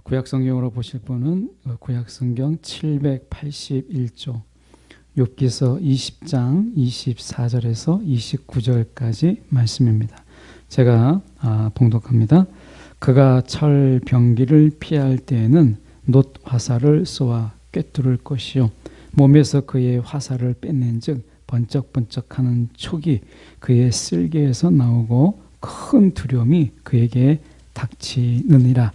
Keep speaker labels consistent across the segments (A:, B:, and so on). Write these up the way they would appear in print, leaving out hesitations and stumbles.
A: 구약성경으로 보실 분은 구약성경 781쪽 욥기서 20장 24절에서 29절까지 말씀입니다. 제가 봉독합니다. 그가 철병기를 피할 때에는 놋 화살을 쏘아 꿰뚫을 것이요 몸에서 그의 화살을 뺏는 즉 번쩍번쩍하는 촉이 그의 쓸개에서 나오고 큰 두려움이 그에게 닥치느니라.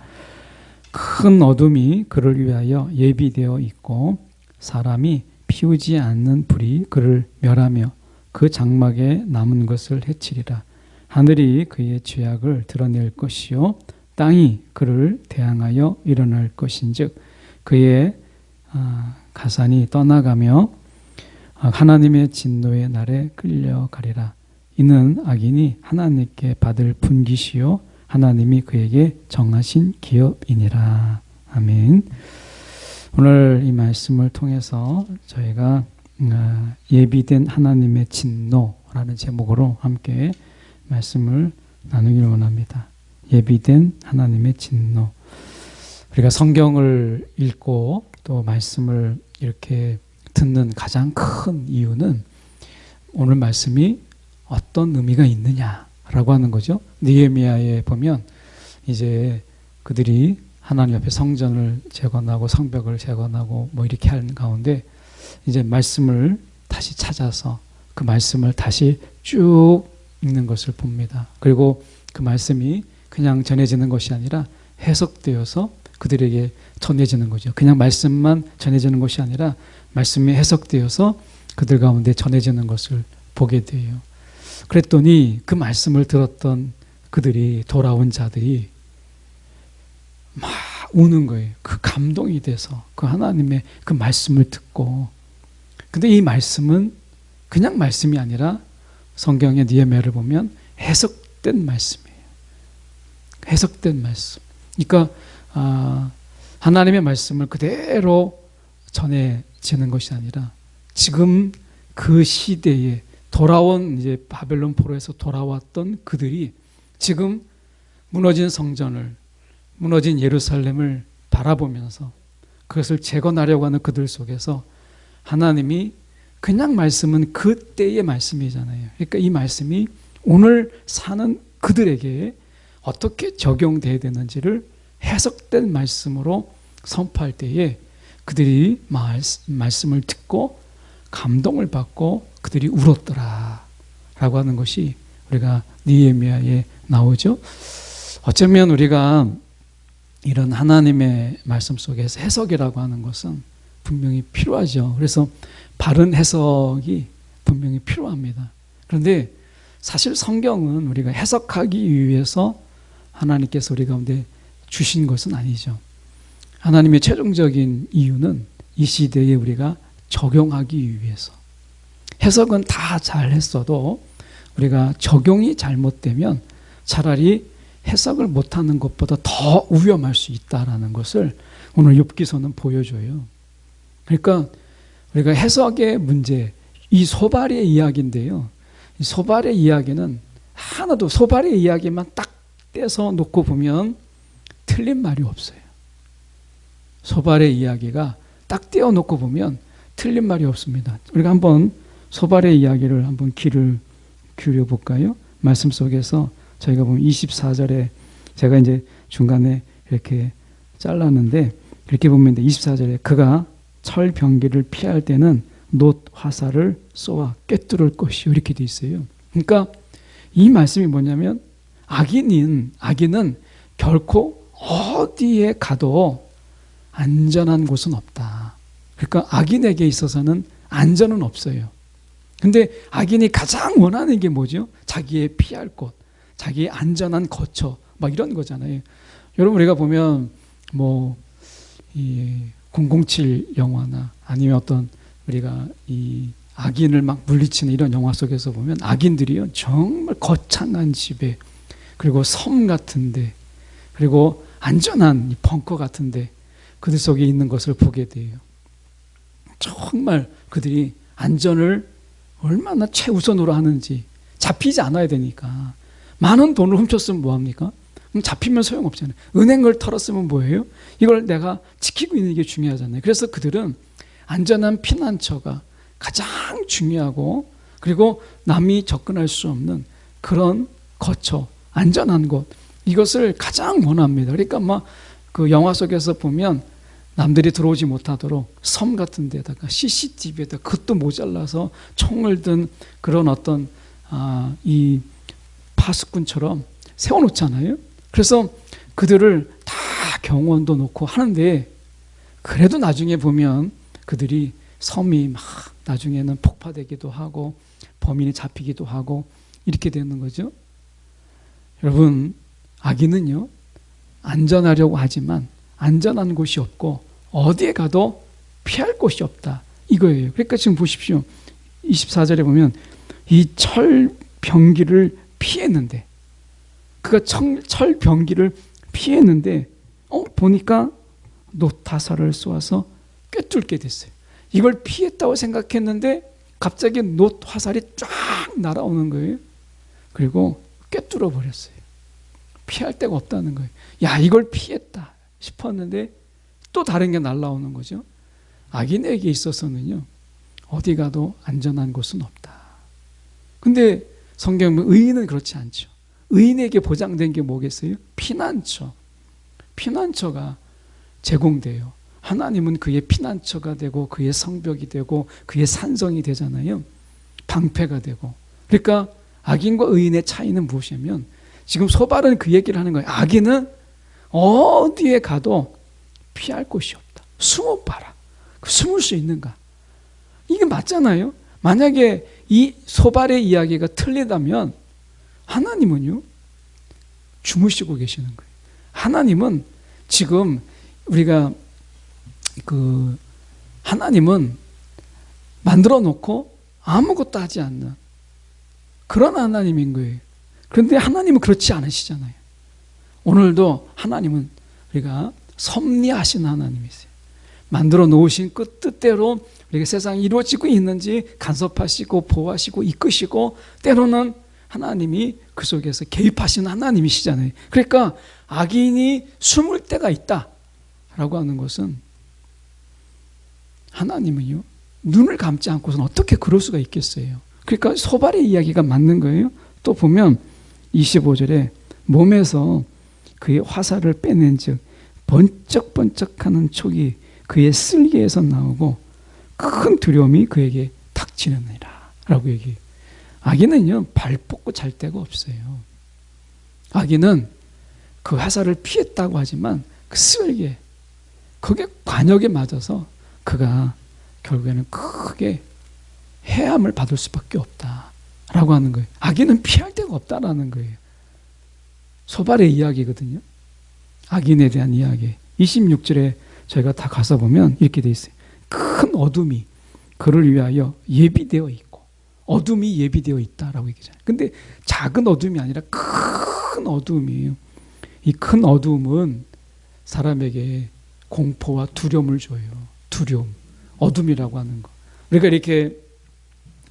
A: 큰 어둠이 그를 위하여 예비되어 있고 사람이 피우지 않는 불이 그를 멸하며 그 장막에 남은 것을 해치리라. 하늘이 그의 죄악을 드러낼 것이요 땅이 그를 대항하여 일어날 것인즉 그의 가산이 떠나가며 하나님의 진노의 날에 끌려가리라. 이는 악인이 하나님께 받을 분깃이요 하나님이 그에게 정하신 기업이니라. 아멘. 오늘 이 말씀을 통해서 저희가 예비된 하나님의 진노라는 제목으로 함께 말씀을 나누기를 원합니다. 예비된 하나님의 진노. 우리가 성경을 읽고 또 말씀을 이렇게 듣는 가장 큰 이유는 오늘 말씀이 어떤 의미가 있느냐라고 하는 거죠. 느헤미야에 보면 이제 그들이 하나님 앞에 성전을 재건하고 성벽을 재건하고 뭐 이렇게 하는 가운데 이제 말씀을 다시 찾아서 그 말씀을 다시 쭉 읽는 것을 봅니다. 그리고 그 말씀이 그냥 전해지는 것이 아니라 해석되어서 그들에게 전해지는 거죠. 그냥 말씀만 전해지는 것이 아니라 말씀이 해석되어서 그들 가운데 전해지는 것을 보게 돼요. 그랬더니 그 말씀을 들었던 그들이 돌아온 자들이 막 우는 거예요. 그 감동이 돼서 그 하나님의 그 말씀을 듣고. 근데 이 말씀은 그냥 말씀이 아니라 성경의 느헤미야를 보면 해석된 말씀이에요. 해석된 말씀. 그러니까 하나님의 말씀을 그대로 전해지는 것이 아니라 지금 그 시대에 돌아온 이제 바벨론 포로에서 돌아왔던 그들이 지금 무너진 성전을 무너진 예루살렘을 바라보면서 그것을 재건하려고 하는 그들 속에서 하나님이 그냥 말씀은 그때의 말씀이잖아요. 그러니까 이 말씀이 오늘 사는 그들에게 어떻게 적용돼야 되는지를 해석된 말씀으로 선포할 때에 그들이 말씀을 듣고 감동을 받고 그들이 울었더라 라고 하는 것이 우리가 느헤미야에 나오죠. 어쩌면 우리가 이런 하나님의 말씀 속에서 해석이라고 하는 것은 분명히 필요하죠. 그래서 바른 해석이 분명히 필요합니다. 그런데 사실 성경은 우리가 해석하기 위해서 하나님께서 우리 가운데 주신 것은 아니죠. 하나님의 최종적인 이유는 이 시대에 우리가 적용하기 위해서. 해석은 다 잘했어도 우리가 적용이 잘못되면 차라리 해석을 못하는 것보다 더 위험할 수 있다는 것을 오늘 욥기서는 보여줘요. 그러니까 우리가 해석의 문제, 이 소발의 이야기인데요. 이 소발의 이야기는 하나도 소발의 이야기만 딱 떼서 놓고 보면 틀린 말이 없어요. 소발의 이야기가 딱 떼어 놓고 보면 틀린 말이 없습니다. 우리가 한번 소발의 이야기를 한번 귀를 기울여 볼까요? 말씀 속에서 저희가 보면 24절에 제가 이제 중간에 이렇게 잘랐는데 이렇게 보면 24절에 그가 철병기를 피할 때는 놋 화살을 쏘아 꿰뚫을 것이요 이렇게 돼 있어요. 그러니까 이 말씀이 뭐냐면 악인은 결코 어디에 가도 안전한 곳은 없다. 그러니까 악인에게 있어서는 안전은 없어요. 근데 악인이 가장 원하는 게 뭐죠? 자기의 피할 곳, 자기의 안전한 거처, 막 이런 거잖아요. 여러분 우리가 보면 뭐 이 007 영화나 아니면 어떤 우리가 이 악인을 막 물리치는 이런 영화 속에서 보면 악인들이요 정말 거창한 집에 그리고 섬 같은데 그리고 안전한 이 벙커 같은데 그들 속에 있는 것을 보게 돼요. 정말 그들이 안전을 얼마나 최우선으로 하는지 잡히지 않아야 되니까 많은 돈을 훔쳤으면 뭐합니까? 잡히면 소용없잖아요. 은행을 털었으면 뭐예요? 이걸 내가 지키고 있는 게 중요하잖아요. 그래서 그들은 안전한 피난처가 가장 중요하고, 그리고 남이 접근할 수 없는 그런 거처, 안전한 곳, 이것을 가장 원합니다. 그러니까 막 그 영화 속에서 보면 남들이 들어오지 못하도록 섬 같은 데다가 CCTV에다 그것도 모자라서 총을 든 그런 어떤 이 파수꾼처럼 세워놓잖아요. 그래서 그들을 다 경호원도 놓고 하는데, 그래도 나중에 보면 그들이 섬이 막 나중에는 폭파되기도 하고 범인이 잡히기도 하고 이렇게 되는 거죠. 여러분, 악인은요, 안전하려고 하지만 안전한 곳이 없고 어디에 가도 피할 곳이 없다, 이거예요. 그러니까 지금 보십시오. 24절에 보면 이 철병기를 피했는데, 그가 철병기를 피했는데 보니까 놋화살을 쏘아서 꿰뚫게 됐어요. 이걸 피했다고 생각했는데 갑자기 놋화살이 쫙 날아오는 거예요. 그리고 꿰뚫어 버렸어요. 피할 데가 없다는 거예요. 야, 이걸 피했다 싶었는데 또 다른 게 날아오는 거죠. 악인에게 있어서는요, 어디 가도 안전한 곳은 없다. 근데 성경은 의인은 그렇지 않죠. 의인에게 보장된 게 뭐겠어요? 피난처. 피난처가 제공돼요. 하나님은 그의 피난처가 되고 그의 성벽이 되고 그의 산성이 되잖아요. 방패가 되고. 그러니까 악인과 의인의 차이는 무엇이냐면, 지금 소발은 그 얘기를 하는 거예요. 악인은 어디에 가도 피할 곳이 없다. 숨어봐라. 숨을 수 있는가? 이게 맞잖아요. 만약에 이 소발의 이야기가 틀리다면 하나님은요, 주무시고 계시는 거예요. 하나님은 지금 우리가 하나님은 만들어 놓고 아무것도 하지 않는 그런 하나님인 거예요. 그런데 하나님은 그렇지 않으시잖아요. 오늘도 하나님은 우리가 섭리하신 하나님이세요. 만들어 놓으신 그 뜻대로 우리가 세상이 이루어지고 있는지 간섭하시고 보호하시고 이끄시고, 때로는 하나님이 그 속에서 개입하시는 하나님이시잖아요. 그러니까 악인이 숨을 때가 있다라고 하는 것은, 하나님은요, 눈을 감지 않고서는 어떻게 그럴 수가 있겠어요. 그러니까 소발의 이야기가 맞는 거예요. 또 보면 25절에 몸에서 그의 화살을 빼낸 즉 번쩍번쩍하는 촉이 그의 쓸개에서 나오고 큰 두려움이 그에게 닥치느니라 라고 얘기해요. 악인은요, 발 뻗고 잘 데가 없어요. 악인은 그 화살을 피했다고 하지만 그 쓸개, 그게 관역에 맞아서 그가 결국에는 크게 해함을 받을 수밖에 없다라고 하는 거예요. 악인은 피할 데가 없다라는 거예요. 소발의 이야기거든요. 악인에 대한 이야기. 26절에 저희가 다 가서 보면 이렇게 돼 있어요. 큰 어둠이 그를 위하여 예비되어 있고, 어둠이 예비되어 있다라고 얘기하잖아요. 근데 작은 어둠이 아니라 큰 어둠이에요. 이 큰 어둠은 사람에게 공포와 두려움을 줘요. 두려움, 어둠이라고 하는 거. 우리가 이렇게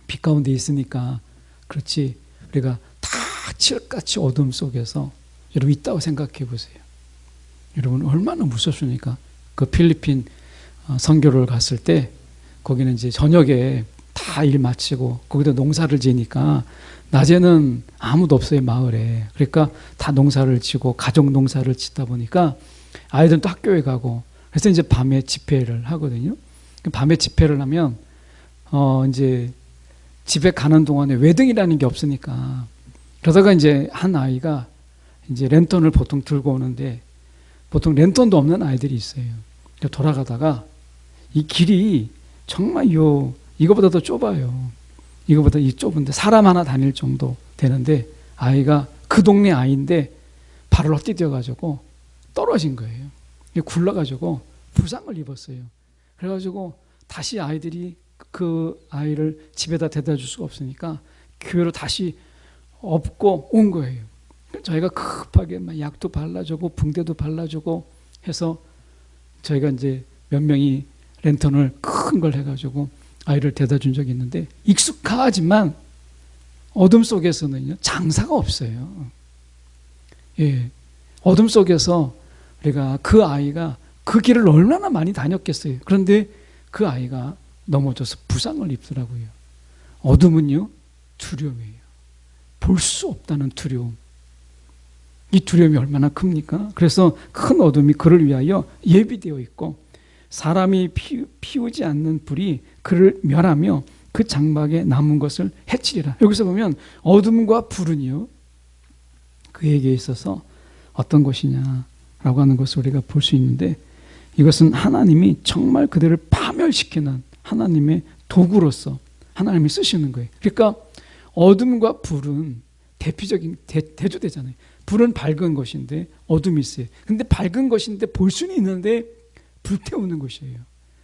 A: 빛 가운데 있으니까 그렇지, 우리가 다 칠흑같이 어둠 속에서 여러분 있다고 생각해 보세요. 여러분 얼마나 무섭습니까? 그 필리핀 선교를 갔을 때 거기는 이제 저녁에 다 일 마치고 거기다 농사를 지니까 낮에는 아무도 없어요, 마을에. 그러니까 다 농사를 지고 가족 농사를 짓다 보니까 아이들은 또 학교에 가고, 그래서 이제 밤에 집회를 하거든요. 밤에 집회를 하면 이제 집에 가는 동안에 외등이라는 게 없으니까, 그러다가 이제 한 아이가 이제 랜턴을 보통 들고 오는데 보통 랜턴도 없는 아이들이 있어요. 돌아가다가 이 길이 정말 이거보다 더 좁아요. 이거보다 이 좁은데 사람 하나 다닐 정도 되는데, 아이가 그 동네 아이인데 발을 헛디뎌가지고 떨어진 거예요. 굴러가지고 부상을 입었어요. 그래가지고 다시 아이들이 그 아이를 집에다 데려다 줄 수가 없으니까 교회로 다시 업고 온 거예요. 저희가 급하게 막 약도 발라주고 붕대도 발라주고 해서 저희가 이제 몇 명이 랜턴을 큰 걸 해가지고 아이를 데려다 준 적이 있는데, 익숙하지만 어둠 속에서는요, 장사가 없어요. 예, 어둠 속에서 우리가 그 아이가 그 길을 얼마나 많이 다녔겠어요. 그런데 그 아이가 넘어져서 부상을 입더라고요. 어둠은요, 두려움이에요. 볼 수 없다는 두려움. 이 두려움이 얼마나 큽니까? 그래서 큰 어둠이 그를 위하여 예비되어 있고 사람이 피우지 않는 불이 그를 멸하며 그 장막에 남은 것을 해치리라. 여기서 보면 어둠과 불은요, 그에게 있어서 어떤 것이냐라고 하는 것을 우리가 볼 수 있는데, 이것은 하나님이 정말 그들을 파멸시키는 하나님의 도구로서 하나님이 쓰시는 거예요. 그러니까 어둠과 불은 대표적인 대조되잖아요. 불은 밝은 것인데 어둠이 있어요. 근데 밝은 것인데 볼 수는 있는데 불태우는 것이에요.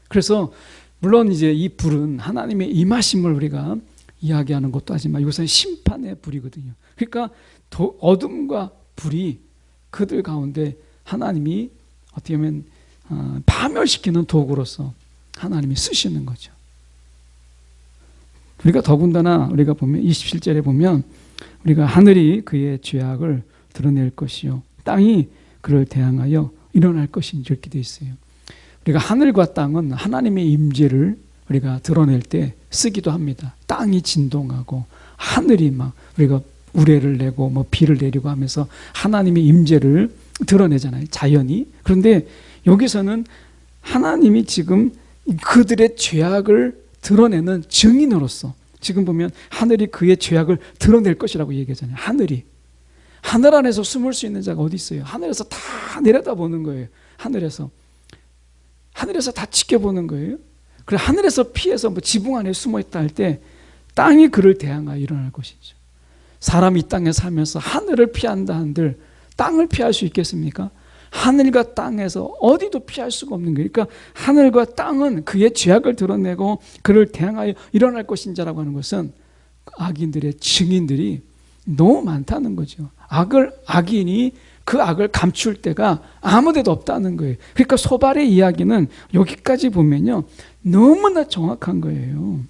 A: 그래서 물론 이제 이 불은 하나님의 임하심을 우리가 이야기하는 것도 하지만 이것은 심판의 불이거든요. 그러니까 어둠과 불이 그들 가운데 하나님이 어떻게 보면 파멸시키는 도구로서 하나님이 쓰시는 거죠. 우리가 더군다나 우리가 보면 27절에 보면 우리가 하늘이 그의 죄악을 드러낼 것이요 땅이 그를 대항하여 일어날 것인지 이렇게 되어 있어요. 우리가 하늘과 땅은 하나님의 임재를 우리가 드러낼 때 쓰기도 합니다. 땅이 진동하고 하늘이 막 우리가 우레를 내고 뭐 비를 내리고 하면서 하나님의 임재를 드러내잖아요. 자연이. 그런데 여기서는 하나님이 지금 그들의 죄악을 드러내는 증인으로서 지금 보면 하늘이 그의 죄악을 드러낼 것이라고 얘기하잖아요. 하늘이. 하늘 안에서 숨을 수 있는 자가 어디 있어요? 하늘에서 다 내려다보는 거예요. 하늘에서 다 지켜보는 거예요. 그래 하늘에서 피해서 뭐 지붕 안에 숨어 있다 할 때 땅이 그를 대항하여 일어날 것이죠. 사람이 이 땅에 살면서 하늘을 피한다 한들 땅을 피할 수 있겠습니까? 하늘과 땅에서 어디도 피할 수가 없는 거예요. 그러니까 하늘과 땅은 그의 죄악을 드러내고 그를 대항하여 일어날 것인자라고 하는 것은 악인들의 증인들이 너무 많다는 거죠. 악인이 그 악을 감출 때가 아무 데도 없다는 거예요. 그러니까 소발의 이야기는 여기까지 보면요, 너무나 정확한 거예요.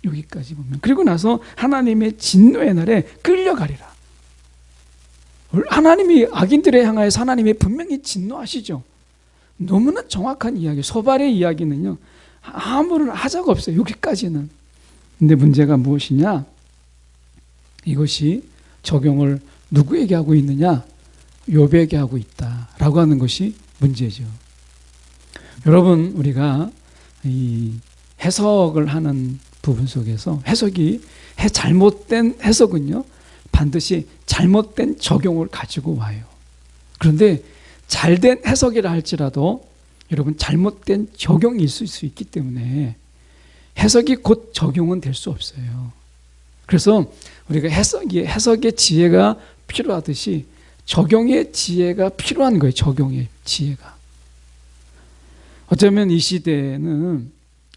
A: 여기까지 보면. 그리고 나서 하나님의 진노의 날에 끌려가리라. 하나님이 악인들에 향하여서 하나님이 분명히 진노하시죠. 너무나 정확한 이야기. 소발의 이야기는요, 아무런 하자가 없어요. 여기까지는. 근데 문제가 무엇이냐? 이것이 적용을 누구에게 하고 있느냐? 욥에게 하고 있다라고 하는 것이 문제죠. 여러분, 우리가 이 해석을 하는 부분 속에서 잘못된 해석은요, 반드시 잘못된 적용을 가지고 와요. 그런데 잘된 해석이라 할지라도 여러분 잘못된 적용이 있을 수 있기 때문에 해석이 곧 적용은 될 수 없어요. 그래서 우리가 해석의 지혜가 필요하듯이 적용의 지혜가 필요한 거예요. 적용의 지혜가. 어쩌면 이 시대에는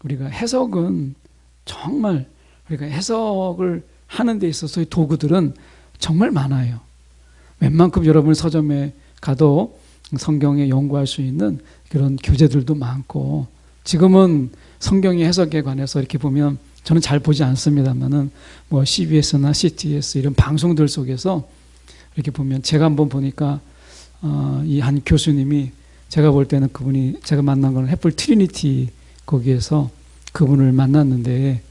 A: 우리가 해석은 정말 우리가 해석을 하는 데 있어서의 도구들은 정말 많아요. 웬만큼 여러분 서점에 가도 성경에 연구할 수 있는 그런 교재들도 많고, 지금은 성경의 해석에 관해서 이렇게 보면 저는 잘 보지 않습니다만은 뭐 CBS나 CTS 이런 방송들 속에서 이렇게 보면 제가 한번 보니까 이 한 교수님이 제가 볼 때는 그분이 제가 만난 거는 해플 트리니티 거기에서 그분을 만났는데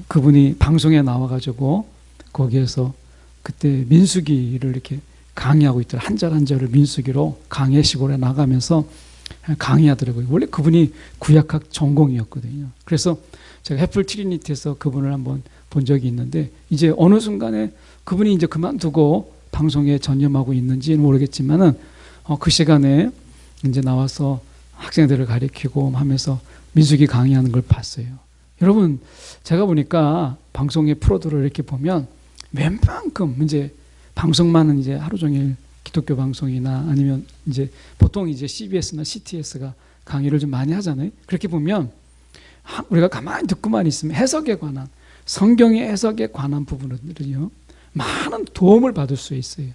A: 그분이 방송에 나와가지고 거기에서 그때 민수기를 이렇게 강의하고 있더라고요. 한 절 한 절을 민수기로 강의식으로 나가면서 강의하더라고요. 원래 그분이 구약학 전공이었거든요. 그래서 제가 해플 트리니티에서 그분을 한번 본 적이 있는데 이제 어느 순간에 그분이 이제 그만두고 방송에 전념하고 있는지는 모르겠지만은 그 시간에 이제 나와서 학생들을 가르치고 하면서 민수기 강의하는 걸 봤어요. 여러분, 제가 보니까 방송의 프로들을 이렇게 보면 웬만큼 이제 방송만은 이제 하루 종일 기독교 방송이나 아니면 이제 보통 이제 CBS나 CTS가 강의를 좀 많이 하잖아요. 그렇게 보면 우리가 가만히 듣고만 있으면 해석에 관한, 성경의 해석에 관한 부분들은요, 많은 도움을 받을 수 있어요.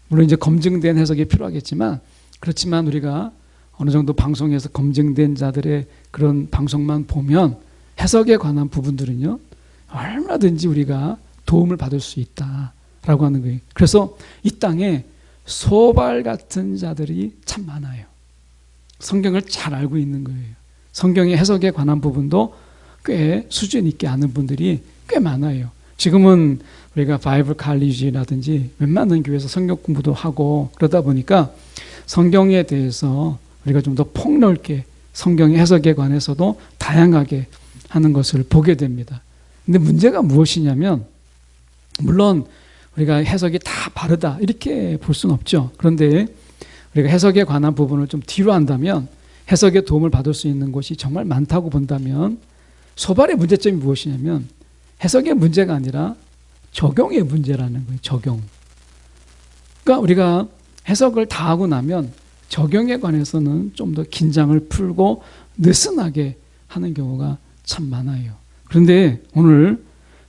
A: 물론 이제 검증된 해석이 필요하겠지만, 그렇지만 우리가 어느 정도 방송에서 검증된 자들의 그런 방송만 보면 해석에 관한 부분들은요, 얼마든지 우리가 도움을 받을 수 있다라고 하는 거예요. 그래서 이 땅에 소발 같은 자들이 참 많아요. 성경을 잘 알고 있는 거예요. 성경의 해석에 관한 부분도 꽤 수준 있게 아는 분들이 꽤 많아요. 지금은 우리가 바이블 칼리지라든지 웬만한 교회에서 성경 공부도 하고 그러다 보니까 성경에 대해서 우리가 좀 더 폭넓게 성경의 해석에 관해서도 다양하게 하는 것을 보게 됩니다. 근데 문제가 무엇이냐면, 물론 우리가 해석이 다 바르다 이렇게 볼 수는 없죠. 그런데 우리가 해석에 관한 부분을 좀 뒤로 한다면, 해석에 도움을 받을 수 있는 곳이 정말 많다고 본다면, 소발의 문제점이 무엇이냐면 해석의 문제가 아니라 적용의 문제라는 거예요. 적용. 그러니까 우리가 해석을 다 하고 나면 적용에 관해서는 좀 더 긴장을 풀고 느슨하게 하는 경우가 참 많아요. 그런데 오늘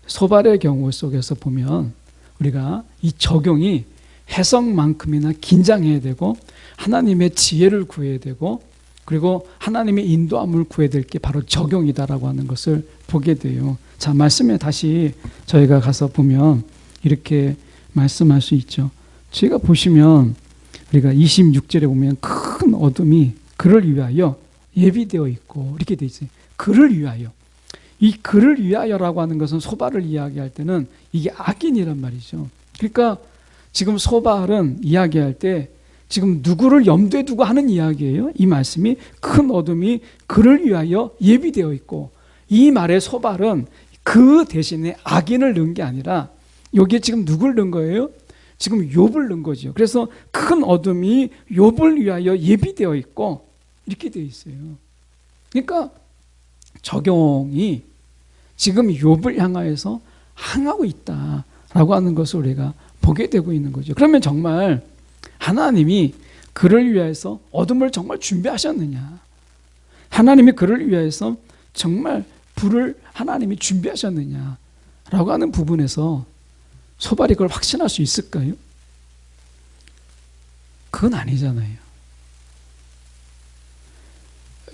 A: 소발의 경우 속에서 보면 우리가 이 적용이 해석만큼이나 긴장해야 되고 하나님의 지혜를 구해야 되고 그리고 하나님의 인도함을 구해야 될 게 바로 적용이다라고 하는 것을 보게 돼요. 자, 말씀에 다시 저희가 가서 보면 이렇게 말씀할 수 있죠. 제가 보시면 우리가 26절에 보면 큰 어둠이 그를 위하여 예비되어 있고 이렇게 되어 있어요. 그를 위하여. 이 그를 위하여라고 하는 것은 소발을 이야기할 때는 이게 악인이란 말이죠. 그러니까 지금 소발은 이야기할 때 지금 누구를 염두에 두고 하는 이야기예요. 이 말씀이 큰 어둠이 그를 위하여 예비되어 있고, 이 말의 소발은 그 대신에 악인을 넣은 게 아니라 여기에 지금 누굴 넣은 거예요? 지금 욥을 넣은 거죠. 그래서 큰 어둠이 욥을 위하여 예비되어 있고 이렇게 되어 있어요. 그러니까 적용이 지금 욥을 향하여서 항하고 있다라고 하는 것을 우리가 보게 되고 있는 거죠. 그러면 정말 하나님이 그를 위해서 어둠을 정말 준비하셨느냐? 하나님이 그를 위해서 정말 불을 하나님이 준비하셨느냐? 라고 하는 부분에서 소발이 그걸 확신할 수 있을까요? 그건 아니잖아요.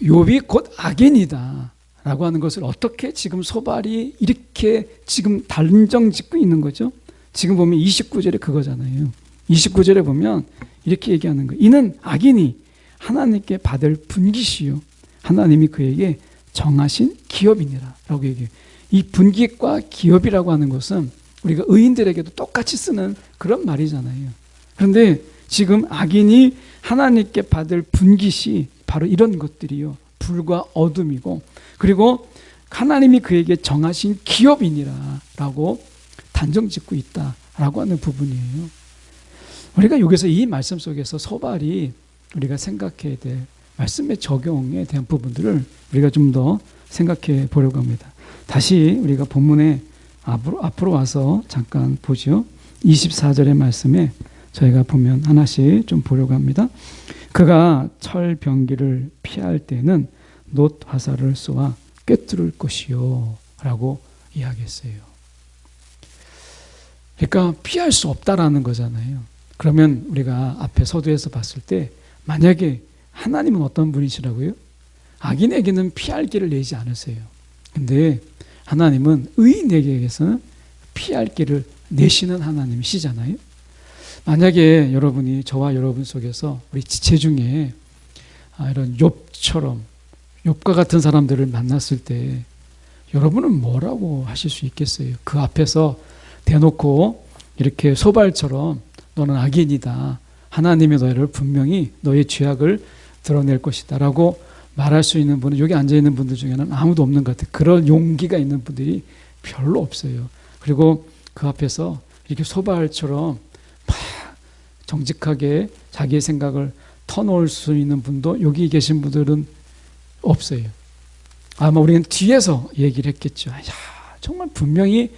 A: 욥이 곧 악인이다 라고 하는 것을 어떻게 지금 소발이 이렇게 지금 단정 짓고 있는 거죠? 지금 보면 29절에 그거잖아요. 29절에 보면 이렇게 얘기하는 거예요. 이는 악인이 하나님께 받을 분깃이요 하나님이 그에게 정하신 기업이니라 라고 얘기해요. 이 분깃과 기업이라고 하는 것은 우리가 의인들에게도 똑같이 쓰는 그런 말이잖아요. 그런데 지금 악인이 하나님께 받을 분깃이 바로 이런 것들이요. 불과 어둠이고 그리고 하나님이 그에게 정하신 기업이니라 라고 단정짓고 있다라고 하는 부분이에요. 우리가 여기서 이 말씀 속에서 소발이 우리가 생각해야 될 말씀의 적용에 대한 부분들을 우리가 좀 더 생각해 보려고 합니다. 다시 우리가 본문에 앞으로 와서 잠깐 보죠. 24절의 말씀에 저희가 보면 하나씩 좀 보려고 합니다. 그가 철병기를 피할 때는 놋 화살을 쏘아 꿰뚫을 것이요 라고 이야기했어요. 그러니까 피할 수 없다라는 거잖아요. 그러면 우리가 앞에 서두에서 봤을 때 만약에 하나님은 어떤 분이시라고요? 악인에게는 피할 길을 내지 않으세요. 근데 하나님은 의인에게서는 피할 길을 내시는 하나님이시잖아요. 만약에 여러분이 저와 여러분 속에서 우리 지체 중에 이런 욥처럼 욥과 같은 사람들을 만났을 때 여러분은 뭐라고 하실 수 있겠어요? 그 앞에서 대놓고 이렇게 소발처럼 너는 악인이다. 하나님이 너희를 분명히 너의 죄악을 드러낼 것이다 라고 말할 수 있는 분은 여기 앉아있는 분들 중에는 아무도 없는 것 같아요. 그런 용기가 있는 분들이 별로 없어요. 그리고 그 앞에서 이렇게 소발처럼 막 정직하게 자기의 생각을 터놓을 수 있는 분도 여기 계신 분들은 없어요. 아마 우리는 뒤에서 얘기를 했겠죠. 야, 정말 분명히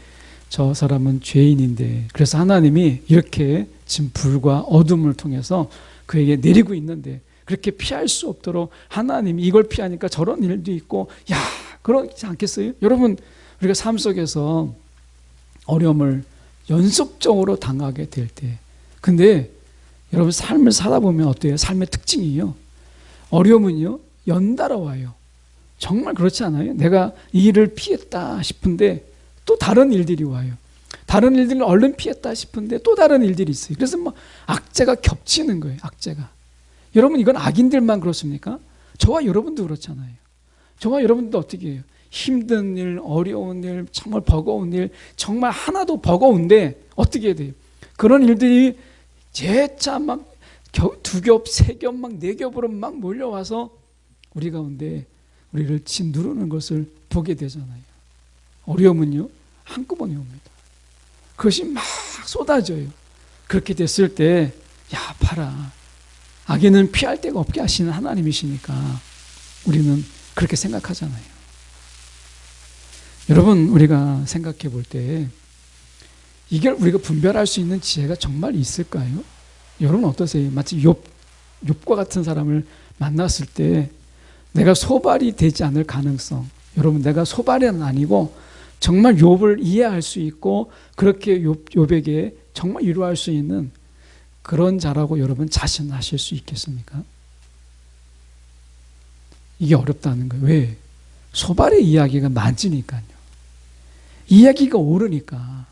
A: 저 사람은 죄인인데 그래서 하나님이 이렇게 지금 불과 어둠을 통해서 그에게 내리고 있는데 그렇게 피할 수 없도록 하나님이 이걸 피하니까 저런 일도 있고 야 그러지 않겠어요? 여러분 우리가 삶 속에서 어려움을 연속적으로 당하게 될 때 근데 여러분 삶을 살아보면 어때요? 삶의 특징이요. 어려움은요 연달아 와요. 정말 그렇지 않아요? 내가 이 일을 피했다 싶은데 또 다른 일들이 와요. 다른 일들은 얼른 피했다 싶은데 또 다른 일들이 있어요. 그래서 뭐 악재가 겹치는 거예요. 악재가. 여러분 이건 악인들만 그렇습니까? 저와 여러분도 그렇잖아요. 저와 여러분도 어떻게 해요? 힘든 일, 어려운 일, 정말 버거운 일, 정말 하나도 버거운데 어떻게 해야 돼요? 그런 일들이 재차 막 두 겹, 세 겹, 막 네 겹으로 막 몰려와서 우리 가운데 우리를 짓누르는 것을 보게 되잖아요. 어려움은요, 한꺼번에 옵니다. 그것이 막 쏟아져요. 그렇게 됐을 때, 야, 봐라. 악인은 피할 데가 없게 하시는 하나님이시니까 우리는 그렇게 생각하잖아요. 여러분, 우리가 생각해 볼 때 이걸 우리가 분별할 수 있는 지혜가 정말 있을까요? 여러분 어떠세요? 마치 욥과 같은 사람을 만났을 때 내가 소발이 되지 않을 가능성, 여러분 내가 소발은 아니고 정말 욥을 이해할 수 있고 그렇게 욥에게 정말 위로할 수 있는 그런 자라고 여러분 자신하실 수 있겠습니까? 이게 어렵다는 거예요. 왜? 소발의 이야기가 많으니까요. 이야기가 옳으니까.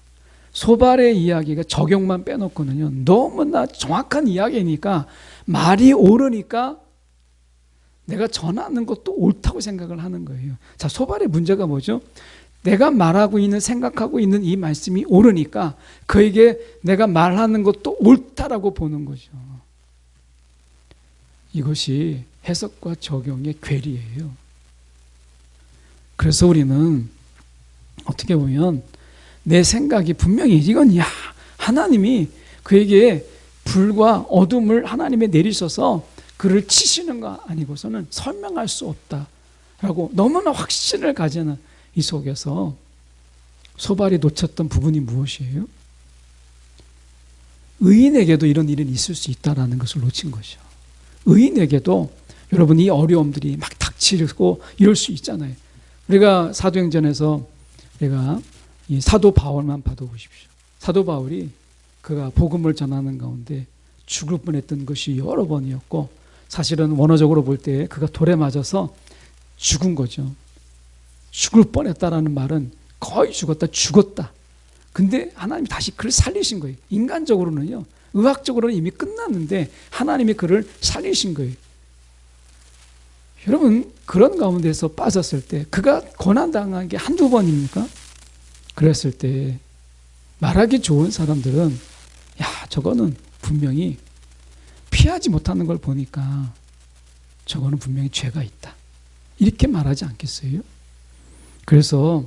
A: 소발의 이야기가 적용만 빼놓고는요, 너무나 정확한 이야기니까 말이 옳으니까 내가 전하는 것도 옳다고 생각을 하는 거예요. 자, 소발의 문제가 뭐죠? 내가 말하고 있는, 생각하고 있는 이 말씀이 옳으니까 그에게 내가 말하는 것도 옳다라고 보는 거죠. 이것이 해석과 적용의 괴리예요. 그래서 우리는 어떻게 보면 내 생각이 분명히 이건 하나님이 그에게 불과 어둠을 하나님이 내리셔서 그를 치시는 거 아니고서는 설명할 수 없다라고 너무나 확신을 가지는 이 속에서 소발이 놓쳤던 부분이 무엇이에요? 의인에게도 이런 일은 있을 수 있다는 것을 놓친 것이죠. 의인에게도 여러분 이 어려움들이 막 닥치고 이럴 수 있잖아요. 우리가 사도행전에서 우리가 이 사도 바울만 봐도 보십시오. 사도 바울이 그가 복음을 전하는 가운데 죽을 뻔했던 것이 여러 번이었고 사실은 원어적으로 볼 때 그가 돌에 맞아서 죽은 거죠. 죽을 뻔했다라는 말은 거의 죽었다. 근데 하나님이 다시 그를 살리신 거예요. 인간적으로는요. 의학적으로는 이미 끝났는데 하나님이 그를 살리신 거예요. 여러분 그런 가운데서 빠졌을 때 그가 고난당한 게 한두 번입니까? 그랬을 때 말하기 좋은 사람들은 저거는 분명히 피하지 못하는 걸 보니까 저거는 분명히 죄가 있다. 이렇게 말하지 않겠어요? 그래서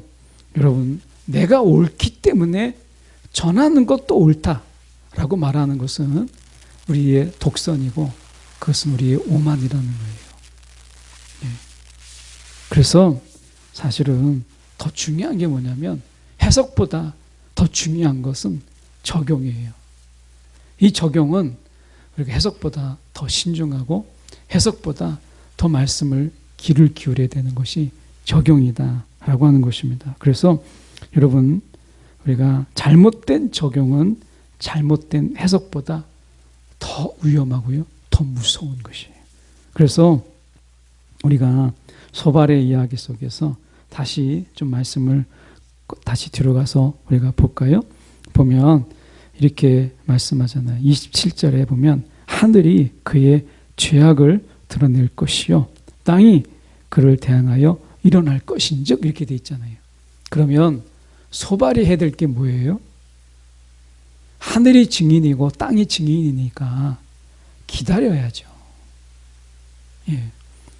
A: 여러분 내가 옳기 때문에 전하는 것도 옳다라고 말하는 것은 우리의 독선이고 그것은 우리의 오만이라는 거예요. 그래서 사실은 더 중요한 게 뭐냐면 해석보다 더 중요한 것은 적용이에요. 이 적용은 우리가 해석보다 더 신중하고 해석보다 더 말씀을 귀를 기울여야 되는 것이 적용이다라고 하는 것입니다. 그래서 여러분 우리가 잘못된 적용은 잘못된 해석보다 더 위험하고요. 더 무서운 것이에요. 그래서 우리가 소발의 이야기 속에서 다시 좀 말씀을 다시 들어가서 우리가 볼까요? 보면 이렇게 말씀하잖아요. 27절에 보면 하늘이 그의 죄악을 드러낼 것이요 땅이 그를 대항하여 일어날 것인즉 이렇게 돼 있잖아요. 그러면 소발이 해야 될 게 뭐예요? 하늘이 증인이고 땅이 증인이니까 기다려야죠.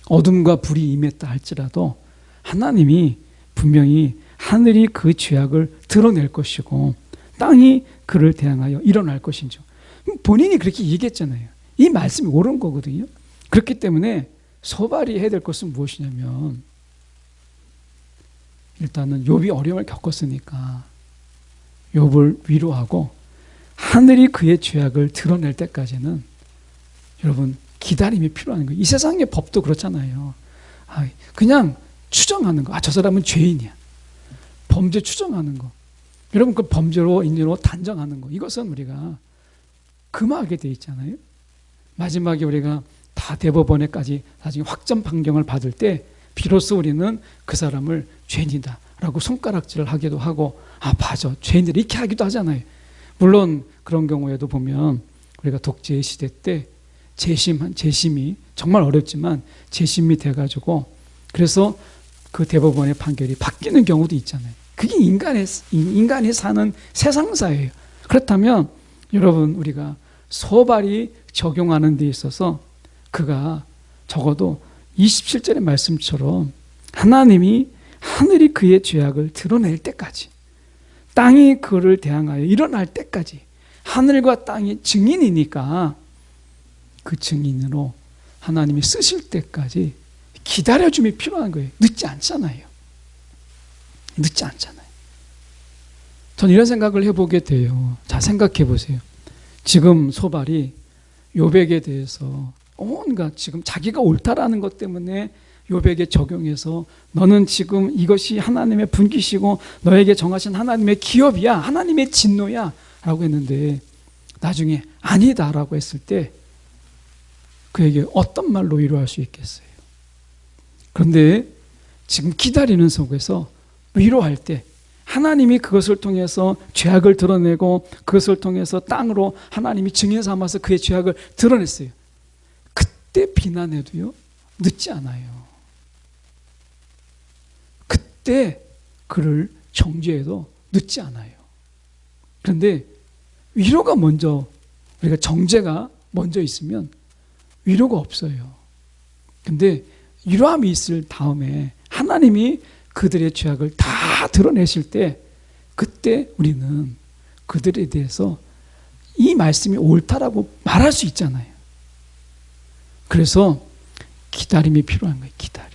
A: 어둠과 불이 임했다 할지라도 하나님이 분명히 하늘이 그 죄악을 드러낼 것이고 땅이 그를 대항하여 일어날 것이죠. 본인이 그렇게 얘기했잖아요. 이 말씀이 옳은 거거든요. 그렇기 때문에 소발이 해야 될 것은 무엇이냐면 일단은 욥이 어려움을 겪었으니까 욥을 위로하고 하늘이 그의 죄악을 드러낼 때까지는 여러분 기다림이 필요한 거예요. 이 세상의 법도 그렇잖아요. 그냥 추정하는 거. 저 사람은 죄인이야. 범죄 추정하는 거. 여러분 그 범죄로 인연으로 단정하는 거. 이것은 우리가 금하게 돼 있잖아요. 마지막에 우리가 다 대법원에까지 나중에 확정 판결을 받을 때 비로소 우리는 그 사람을 죄인이다 라고 손가락질을 하기도 하고, 아, 맞아, 죄인들이 이렇게 하기도 하잖아요. 물론 그런 경우에도 보면 우리가 독재 시대 때 재심이 정말 어렵지만 재심이 돼가지고 그래서 그 대법원의 판결이 바뀌는 경우도 있잖아요. 그게 인간이 사는 세상사예요. 그렇다면 여러분, 우리가 소발이 적용하는 데 있어서 그가 적어도 27절의 말씀처럼 하나님이 하늘이 그의 죄악을 드러낼 때까지, 땅이 그를 대항하여 일어날 때까지, 하늘과 땅이 증인이니까 그 증인으로 하나님이 쓰실 때까지 기다려줌이 필요한 거예요. 늦지 않잖아요. 늦지 않잖아요. 전 이런 생각을 해보게 돼요. 자, 생각해 보세요. 지금 소발이 욥에게 대해서 온갖 지금 자기가 옳다라는 것 때문에 욥에게 적용해서 너는 지금 이것이 하나님의 분깃이고 너에게 정하신 하나님의 기업이야, 하나님의 진노야 라고 했는데 나중에 아니다라고 했을 때 그에게 어떤 말로 위로할 수 있겠어요? 그런데 지금 기다리는 속에서 위로할 때 하나님이 그것을 통해서 죄악을 드러내고 그것을 통해서 땅으로 하나님이 증인 삼아서 그의 죄악을 드러냈어요. 그때 비난해도요, 늦지 않아요. 그때 그를 정죄해도 늦지 않아요. 그런데 위로가 먼저, 우리가 정죄가 먼저 있으면 위로가 없어요. 근데 위로함이 있을 다음에 하나님이 그들의 죄악을 다 드러내실 때 그때 우리는 그들에 대해서 이 말씀이 옳다라고 말할 수 있잖아요. 그래서 기다림이 필요한 거예요. 기다림.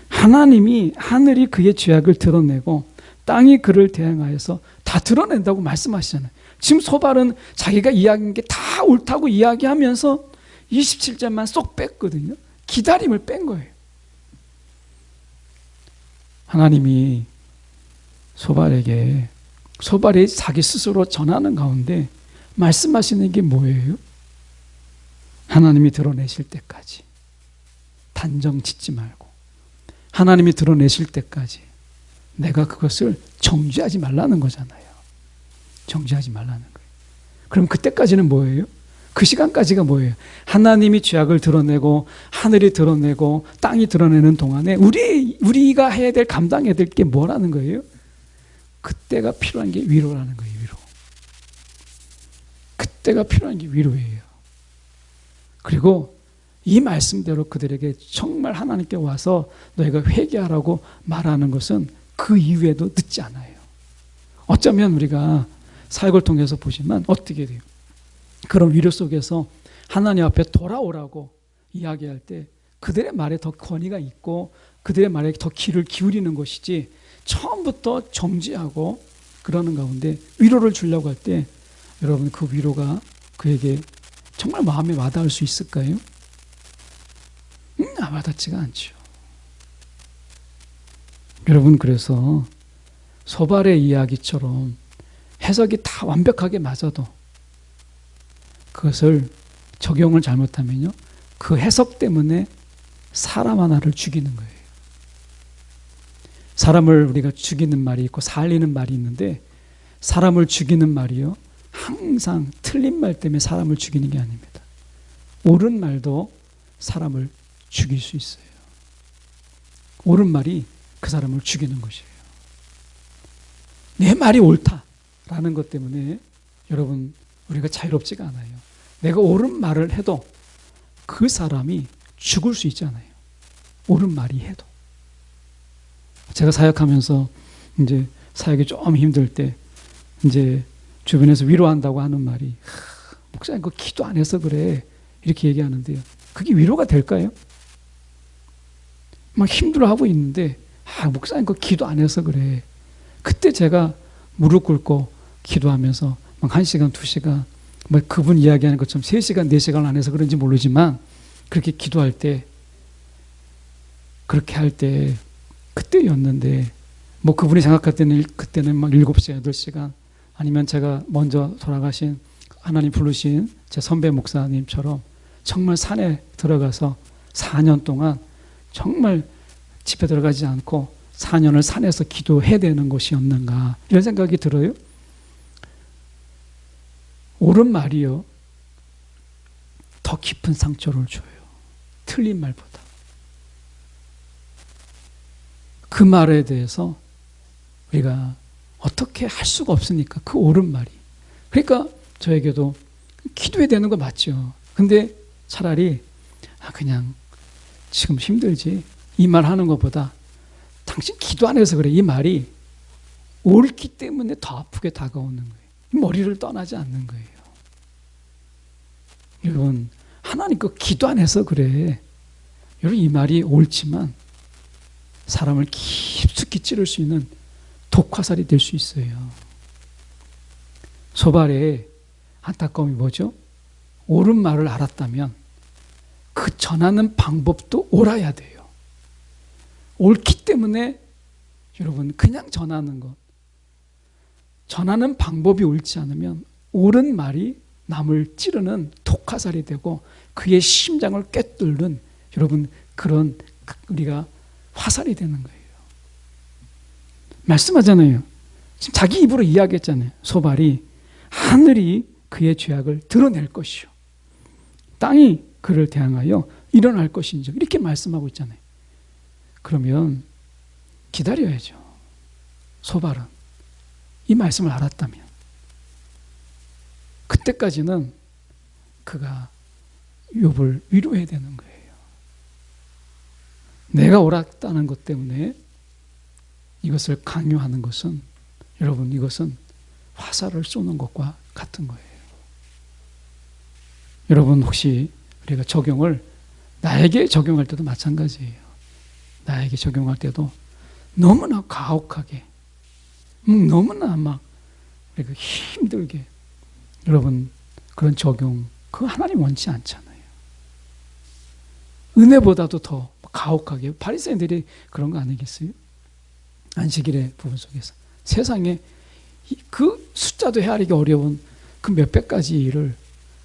A: 하나님이 하늘이 그의 죄악을 드러내고 땅이 그를 대항하여서 다 드러낸다고 말씀하시잖아요. 지금 소발은 자기가 이야기한 게 다 옳다고 이야기하면서 27절만 쏙 뺐거든요. 기다림을 뺀 거예요. 하나님이 소발이 자기 스스로 전하는 가운데 말씀하시는 게 뭐예요? 하나님이 드러내실 때까지 단정 짓지 말고 하나님이 드러내실 때까지 내가 그것을 정죄하지 말라는 거잖아요. 정죄하지 말라는 거예요. 그럼 그때까지는 뭐예요? 그 시간까지가 뭐예요? 하나님이 죄악을 드러내고 하늘이 드러내고 땅이 드러내는 동안에 우리가 해야 될, 감당해야 될 게 뭐라는 거예요? 그때가 필요한 게 위로라는 거예요. 위로. 그때가 필요한 게 위로예요. 그리고 이 말씀대로 그들에게 정말 하나님께 와서 너희가 회개하라고 말하는 것은 그 이후에도 늦지 않아요. 어쩌면 우리가 사역을 통해서 보시면 어떻게 돼요? 그런 위로 속에서 하나님 앞에 돌아오라고 이야기할 때 그들의 말에 더 권위가 있고 그들의 말에 더 귀를 기울이는 것이지, 처음부터 정지하고 그러는 가운데 위로를 주려고 할 때 여러분, 그 위로가 그에게 정말 마음에 와닿을 수 있을까요? 와닿지가 않죠. 여러분, 그래서 소발의 이야기처럼 해석이 다 완벽하게 맞아도 그것을 적용을 잘못하면요, 그 해석 때문에 사람 하나를 죽이는 거예요. 사람을 우리가 죽이는 말이 있고 살리는 말이 있는데, 사람을 죽이는 말이요, 항상 틀린 말 때문에 사람을 죽이는 게 아닙니다. 옳은 말도 사람을 죽일 수 있어요. 옳은 말이 그 사람을 죽이는 것이에요. 내 말이 옳다라는 것 때문에 여러분, 우리가 자유롭지가 않아요. 내가 옳은 말을 해도 그 사람이 죽을 수 있잖아요. 옳은 말이 해도. 제가 사역하면서 이제 사역이 좀 힘들 때 이제 주변에서 위로한다고 하는 말이, 목사님 그거 기도 안 해서 그래, 이렇게 얘기하는데요. 그게 위로가 될까요? 막 힘들어하고 있는데 목사님 그거 기도 안 해서 그래. 그때 제가 무릎 꿇고 기도하면서 막 1시간, 2시간, 뭐 그분 이야기하는 것처럼 3시간, 4시간 안 해서 그런지 모르지만 그렇게 기도할 때, 그렇게 할 때 그때였는데, 뭐 그분이 생각할 때는 그때는 막 7시간, 8시간, 아니면 제가 먼저 돌아가신 하나님 부르신 제 선배 목사님처럼 정말 산에 들어가서 4년 동안 정말 집에 들어가지 않고 4년을 산에서 기도해야 되는 것이었는가 이런 생각이 들어요. 옳은 말이요 더 깊은 상처를 줘요. 틀린 말보다. 그 말에 대해서 우리가 어떻게 할 수가 없으니까 그 옳은 말이. 그러니까 저에게도 기도해야 되는 거 맞죠. 근데 차라리 그냥 지금 힘들지 이 말 하는 것보다 당신 기도 안 해서 그래 이 말이 옳기 때문에 더 아프게 다가오는 거예요. 머리를 떠나지 않는 거예요. 여러분 하나님 그 기도 안 해서 그래. 여러분 이 말이 옳지만 사람을 깊숙이 찌를 수 있는 독화살이 될 수 있어요. 소발의 안타까움이 뭐죠? 옳은 말을 알았다면 그 전하는 방법도 옳아야 돼요. 옳기 때문에 여러분 그냥 전하는 것, 전하는 방법이 옳지 않으면 옳은 말이 남을 찌르는 독화살이 되고 그의 심장을 꿰뚫는 여러분 그런 우리가 화살이 되는 거예요. 말씀하잖아요. 지금 자기 입으로 이야기했잖아요. 소발이 하늘이 그의 죄악을 드러낼 것이요 땅이 그를 대항하여 일어날 것인지 이렇게 말씀하고 있잖아요. 그러면 기다려야죠. 소발은 이 말씀을 알았다면 그때까지는 그가 욥을 위로해야 되는 거예요. 내가 옳았다는 것 때문에 이것을 강요하는 것은 여러분 이것은 화살을 쏘는 것과 같은 거예요. 여러분 혹시 우리가 적용을 나에게 적용할 때도 마찬가지예요. 나에게 적용할 때도 너무나 가혹하게 너무나 막 우리가 힘들게 여러분 그런 적용 그거 하나님 원치 않잖아요. 은혜보다도 더 가혹하게 바리새인들이 그런 거 아니겠어요? 안식일의 부분 속에서 세상에 그 숫자도 헤아리기 어려운 그 몇백 가지 일을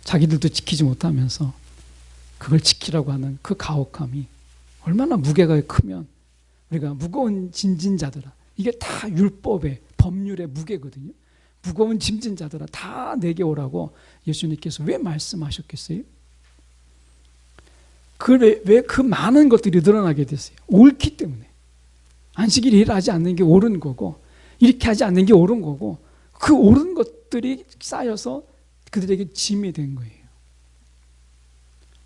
A: 자기들도 지키지 못하면서 그걸 지키라고 하는 그 가혹함이 얼마나 무게가 크면 우리가 무거운 짐진자들아 이게 다 율법의 법률의 무게거든요. 무거운 짐진자들아 다 내게 오라고 예수님께서 왜 말씀하셨겠어요? 왜 그 많은 것들이 늘어나게 됐어요? 옳기 때문에. 안식일 일하지 않는 게 옳은 거고 이렇게 하지 않는 게 옳은 거고 그 옳은 것들이 쌓여서 그들에게 짐이 된 거예요.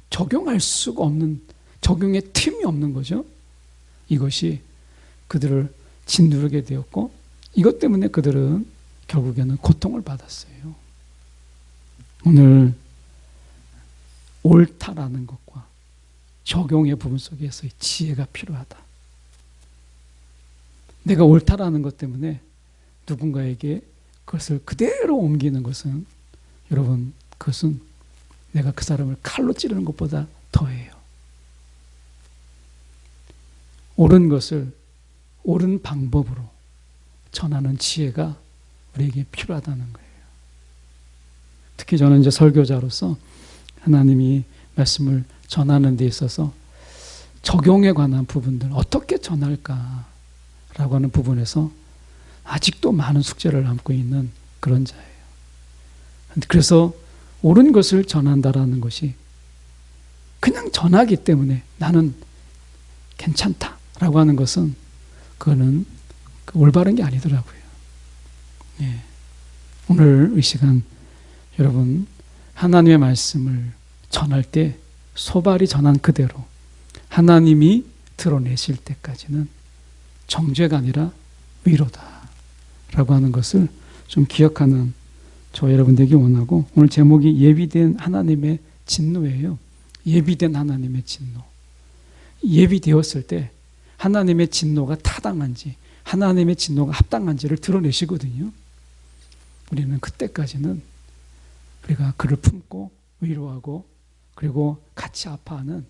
A: 적용할 수가 없는 적용의 틈이 없는 거죠. 이것이 그들을 짓누르게 되었고 이것 때문에 그들은 결국에는 고통을 받았어요. 오늘 옳다라는 것과 적용의 부분 속에서의 지혜가 필요하다. 내가 옳다라는 것 때문에 누군가에게 그것을 그대로 옮기는 것은 여러분 그것은 내가 그 사람을 칼로 찌르는 것보다 더해요. 옳은 것을 옳은 방법으로 전하는 지혜가 우리에게 필요하다는 거예요. 특히 저는 이제 설교자로서 하나님이 말씀을 전하는 데 있어서 적용에 관한 부분들 어떻게 전할까라고 하는 부분에서 아직도 많은 숙제를 안고 있는 그런 자예요. 그래서 옳은 것을 전한다라는 것이 그냥 전하기 때문에 나는 괜찮다라고 하는 것은 그거는 올바른 게 아니더라고요. 예. 오늘 이 시간 여러분 하나님의 말씀을 전할 때 소발이 전한 그대로 하나님이 드러내실 때까지는 정죄가 아니라 위로다라고 하는 것을 좀 기억하는 저 여러분 되기 원하고 오늘 제목이 예비된 하나님의 진노예요. 예비된 하나님의 진노. 예비되었을 때 하나님의 진노가 타당한지 하나님의 진노가 합당한지를 드러내시거든요. 우리는 그때까지는 우리가 그를 품고 위로하고 그리고 같이 아파하는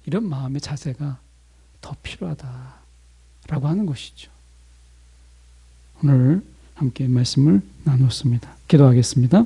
A: 이런 마음의 자세가 더 필요하다라고 하는 것이죠. 오늘 함께 말씀을 나눴습니다. 기도하겠습니다.